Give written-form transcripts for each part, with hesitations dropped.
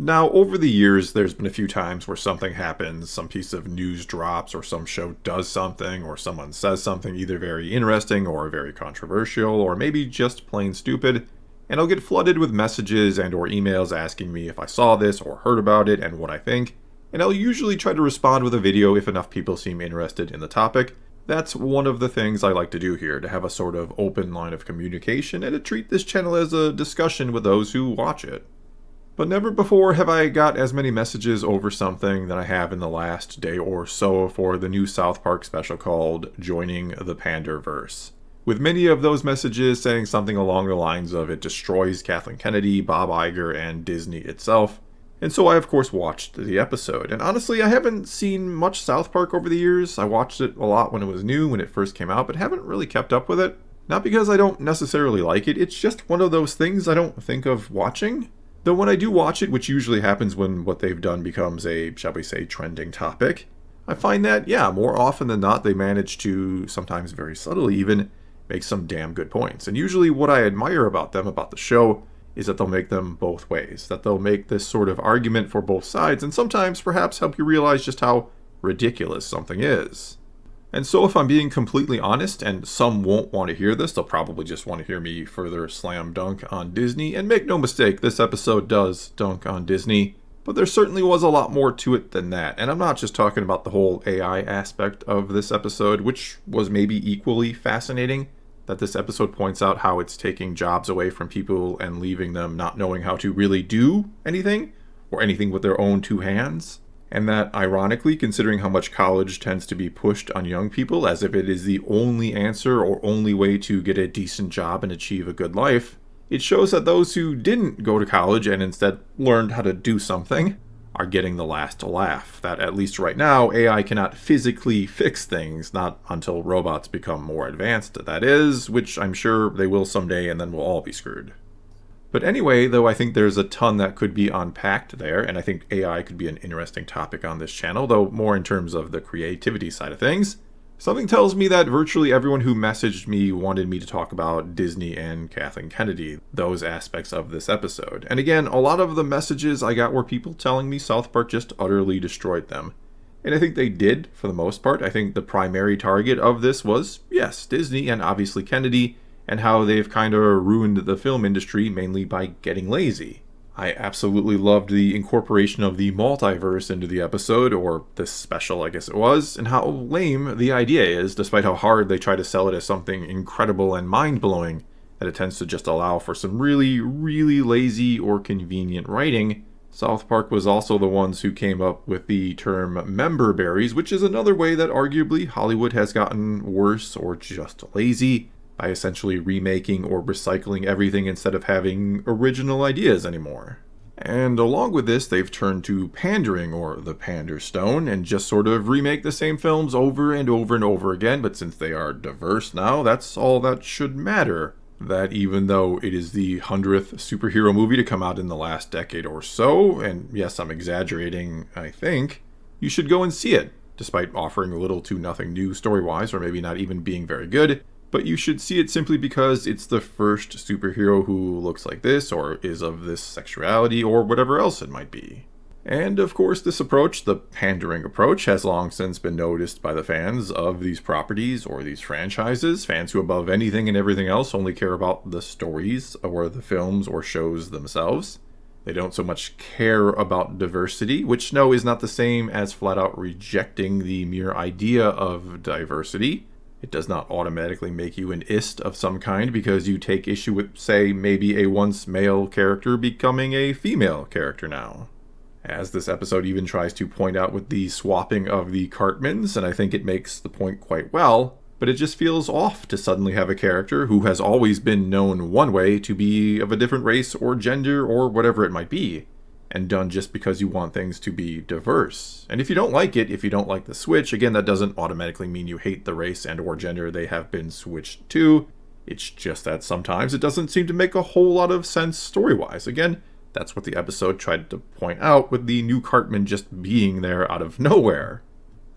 Now, over the years, there's been a few times where something happens, some piece of news drops, or some show does something, or someone says something either very interesting or very controversial, or maybe just plain stupid, and I'll get flooded with messages and or emails asking me if I saw this or heard about it and what I think, and I'll usually try to respond with a video if enough people seem interested in the topic. That's one of the things I like to do here, to have a sort of open line of communication and to treat this channel as a discussion with those who watch it. But never before have I got as many messages over something than I have in the last day or so for the new South Park special called Joining the Panderverse. With many of those messages saying something along the lines of it destroys Kathleen Kennedy, Bob Iger, and Disney itself. And so I of course watched the episode. And honestly, I haven't seen much South Park over the years. I watched it a lot when it was new, when it first came out, but haven't really kept up with it. Not because I don't necessarily like it, it's just one of those things I don't think of watching. Though when I do watch it, which usually happens when what they've done becomes a, shall we say, trending topic, I find that, more often than not, they manage to, sometimes very subtly even, make some damn good points. And usually what I admire about them, about the show, is that they'll make them both ways. That they'll make this sort of argument for both sides, and sometimes perhaps help you realize just how ridiculous something is. And so if I'm being completely honest, and some won't want to hear this, they'll probably just want to hear me further slam dunk on Disney, and make no mistake, this episode does dunk on Disney, but there certainly was a lot more to it than that, and I'm not just talking about the whole AI aspect of this episode, which was maybe equally fascinating, that this episode points out how it's taking jobs away from people and leaving them not knowing how to really do anything, or anything with their own two hands. And that, ironically, considering how much college tends to be pushed on young people as if it is the only answer or only way to get a decent job and achieve a good life, it shows that those who didn't go to college and instead learned how to do something are getting the last laugh. That, at least right now, AI cannot physically fix things, not until robots become more advanced, that is, which I'm sure they will someday, and then we'll all be screwed. But anyway, though I think there's a ton that could be unpacked there, and I think AI could be an interesting topic on this channel, though more in terms of the creativity side of things, something tells me that virtually everyone who messaged me wanted me to talk about Disney and Kathleen Kennedy, those aspects of this episode. And again, a lot of the messages I got were people telling me South Park just utterly destroyed them. And I think they did, for the most part. I think the primary target of this was, yes, Disney and obviously Kennedy, and how they've kind of ruined the film industry mainly by getting lazy. I absolutely loved the incorporation of the multiverse into the episode, or this special I guess it was, and how lame the idea is, despite how hard they try to sell it as something incredible and mind-blowing, that it tends to just allow for some really, really lazy or convenient writing. South Park was also the ones who came up with the term member berries, which is another way that arguably Hollywood has gotten worse or just lazy, by essentially remaking or recycling everything instead of having original ideas anymore. And along with this, they've turned to pandering, or the pander stone, and just sort of remake the same films over and over and over again, but since they are diverse now, that's all that should matter. That even though it is the 100th superhero movie to come out in the last decade or so, and yes, I'm exaggerating, I think, you should go and see it, despite offering little to nothing new story-wise, or maybe not even being very good. But you should see it simply because it's the first superhero who looks like this, or is of this sexuality, or whatever else it might be. And of course this approach, the pandering approach, has long since been noticed by the fans of these properties or these franchises, fans who above anything and everything else only care about the stories or the films or shows themselves. They don't so much care about diversity, which no is not the same as flat out rejecting the mere idea of diversity. It does not automatically make you an ist of some kind because you take issue with, say, maybe a once male character becoming a female character now. As this episode even tries to point out with the swapping of the Cartmans, and I think it makes the point quite well, but it just feels off to suddenly have a character who has always been known one way to be of a different race or gender or whatever it might be, and done just because you want things to be diverse. And if you don't like it, if you don't like the switch, again, that doesn't automatically mean you hate the race and or gender they have been switched to. It's just that sometimes it doesn't seem to make a whole lot of sense story-wise. Again, that's what the episode tried to point out with the new Cartman just being there out of nowhere.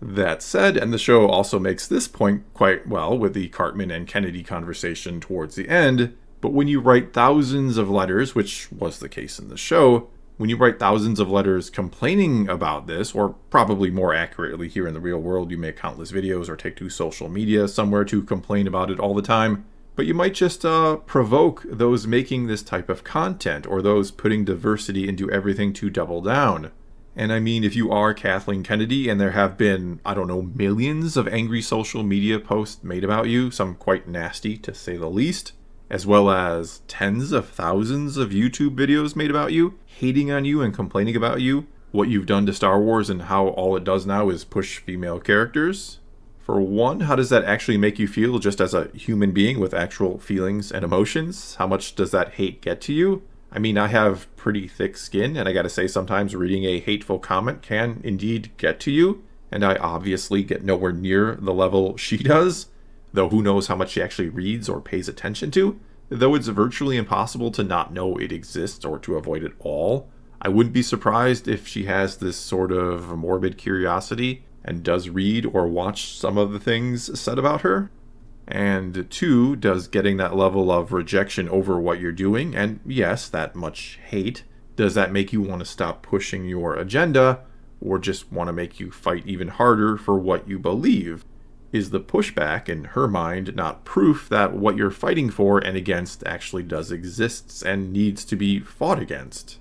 That said, and the show also makes this point quite well with the Cartman and Kennedy conversation towards the end, but when you write thousands of letters, which was the case in the show, when you write thousands of letters complaining about this, or probably more accurately here in the real world, you make countless videos or take to social media somewhere to complain about it all the time, but you might just provoke those making this type of content or those putting diversity into everything to double down. And I mean, if you are Kathleen Kennedy and there have been, I don't know, millions of angry social media posts made about you, some quite nasty to say the least, as well as tens of thousands of YouTube videos made about you, hating on you and complaining about you, what you've done to Star Wars and how all it does now is push female characters. For one, how does that actually make you feel just as a human being with actual feelings and emotions? How much does that hate get to you? I mean, I have pretty thick skin, and I gotta say sometimes reading a hateful comment can indeed get to you, and I obviously get nowhere near the level she does, though who knows how much she actually reads or pays attention to, though it's virtually impossible to not know it exists or to avoid it all. I wouldn't be surprised if she has this sort of morbid curiosity and does read or watch some of the things said about her. And two, does getting that level of rejection over what you're doing, and yes, that much hate, does that make you want to stop pushing your agenda, or just want to make you fight even harder for what you believe? Is the pushback, in her mind, not proof that what you're fighting for and against actually does exist and needs to be fought against?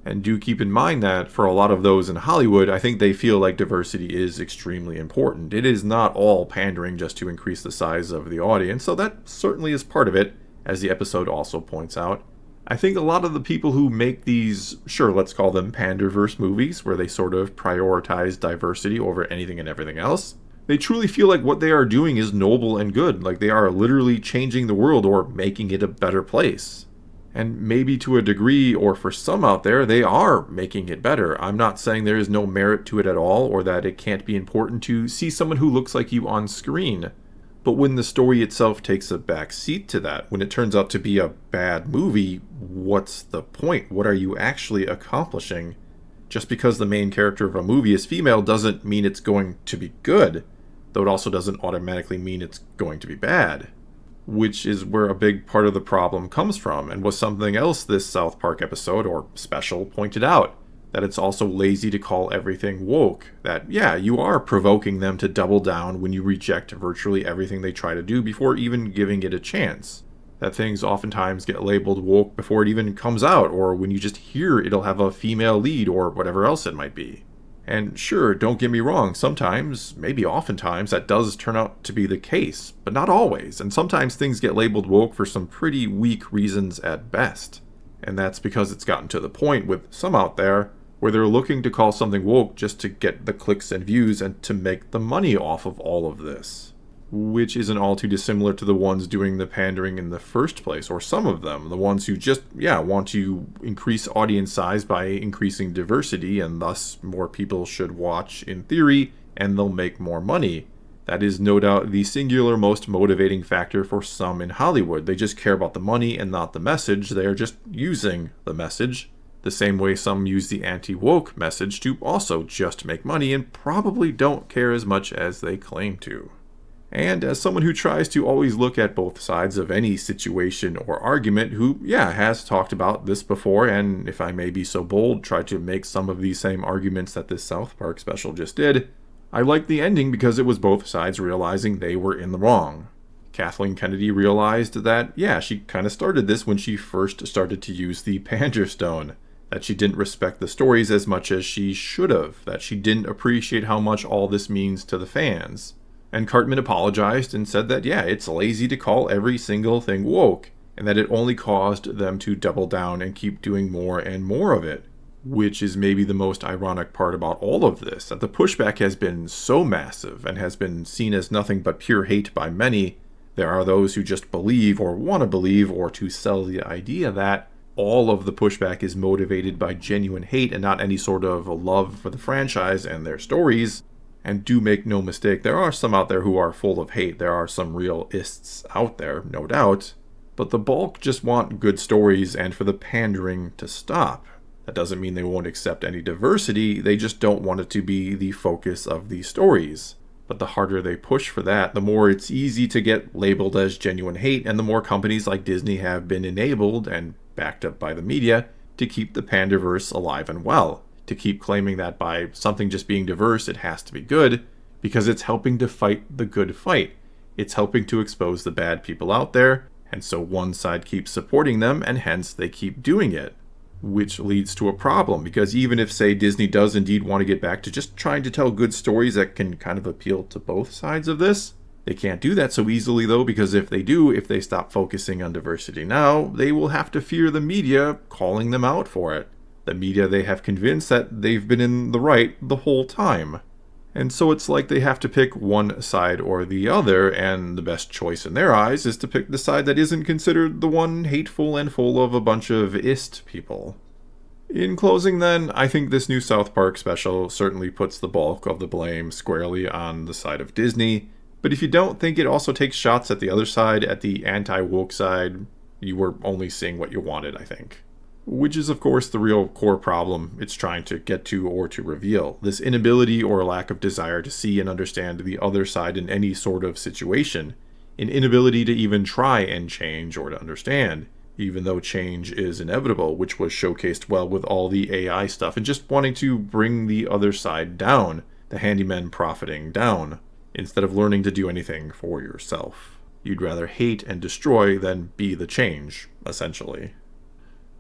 And do keep in mind that for a lot of those in Hollywood, I think they feel like diversity is extremely important. It is not all pandering just to increase the size of the audience, so that certainly is part of it, as the episode also points out. I think a lot of the people who make these, sure, let's call them Panderverse movies, where they sort of prioritize diversity over anything and everything else, they truly feel like what they are doing is noble and good, like they are literally changing the world or making it a better place. And maybe to a degree, or for some out there, they are making it better. I'm not saying there is no merit to it at all, or that it can't be important to see someone who looks like you on screen. But when the story itself takes a back seat to that, when it turns out to be a bad movie, what's the point? What are you actually accomplishing? Just because the main character of a movie is female doesn't mean it's going to be good, though it also doesn't automatically mean it's going to be bad. Which is where a big part of the problem comes from, and was something else this South Park episode, or special, pointed out. That it's also lazy to call everything woke. That, yeah, you are provoking them to double down when you reject virtually everything they try to do before even giving it a chance. That things oftentimes get labeled woke before it even comes out, or when you just hear it'll have a female lead, or whatever else it might be. And sure, don't get me wrong, sometimes, maybe oftentimes, that does turn out to be the case, but not always, and sometimes things get labeled woke for some pretty weak reasons at best. And that's because it's gotten to the point with some out there where they're looking to call something woke just to get the clicks and views and to make the money off of all of this. Which isn't all too dissimilar to the ones doing the pandering in the first place, or some of them, the ones who just, want to increase audience size by increasing diversity, and thus more people should watch in theory, and they'll make more money. That is no doubt the singular most motivating factor for some in Hollywood. They just care about the money and not the message. They are just using the message. The same way some use the anti-woke message to also just make money and probably don't care as much as they claim to. And as someone who tries to always look at both sides of any situation or argument, who, has talked about this before, and if I may be so bold, tried to make some of these same arguments that this South Park special just did, I liked the ending because it was both sides realizing they were in the wrong. Kathleen Kennedy realized that, she kind of started this when she first started to use the Panderstone, that she didn't respect the stories as much as she should have, that she didn't appreciate how much all this means to the fans. And Cartman apologized and said that, it's lazy to call every single thing woke, and that it only caused them to double down and keep doing more and more of it. Which is maybe the most ironic part about all of this, that the pushback has been so massive and has been seen as nothing but pure hate by many. There are those who just believe or want to believe or to sell the idea that all of the pushback is motivated by genuine hate and not any sort of love for the franchise and their stories. And do make no mistake, there are some out there who are full of hate. There are some real ists out there, no doubt. But the bulk just want good stories and for the pandering to stop. That doesn't mean they won't accept any diversity, they just don't want it to be the focus of these stories. But the harder they push for that, the more it's easy to get labeled as genuine hate, and the more companies like Disney have been enabled and backed up by the media to keep the Panderverse alive and well, to keep claiming that by something just being diverse, it has to be good, because it's helping to fight the good fight. It's helping to expose the bad people out there, and so one side keeps supporting them, and hence they keep doing it. Which leads to a problem, because even if, say, Disney does indeed want to get back to just trying to tell good stories that can kind of appeal to both sides of this, they can't do that so easily though, because if they stop focusing on diversity now, they will have to fear the media calling them out for it. The media they have convinced that they've been in the right the whole time. And so it's like they have to pick one side or the other, and the best choice in their eyes is to pick the side that isn't considered the one hateful and full of a bunch of ist people. In closing then, I think this new South Park special certainly puts the bulk of the blame squarely on the side of Disney, but if you don't think it also takes shots at the other side, at the anti-woke side, you were only seeing what you wanted, I think. Which is, of course, the real core problem it's trying to get to or to reveal. This inability or lack of desire to see and understand the other side in any sort of situation. An inability to even try and change or to understand, even though change is inevitable, which was showcased well with all the AI stuff, and just wanting to bring the other side down, the handymen profiting down, instead of learning to do anything for yourself. You'd rather hate and destroy than be the change, essentially.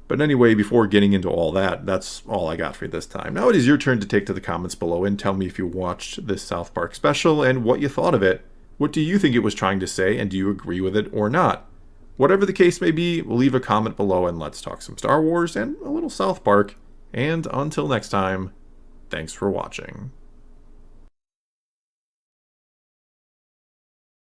But anyway, before getting into all that, that's all I got for you this time. Now it is your turn to take to the comments below and tell me if you watched this South Park special and what you thought of it. What do you think it was trying to say, and do you agree with it or not? Whatever the case may be, leave a comment below and let's talk some Star Wars and a little South Park. And until next time, thanks for watching.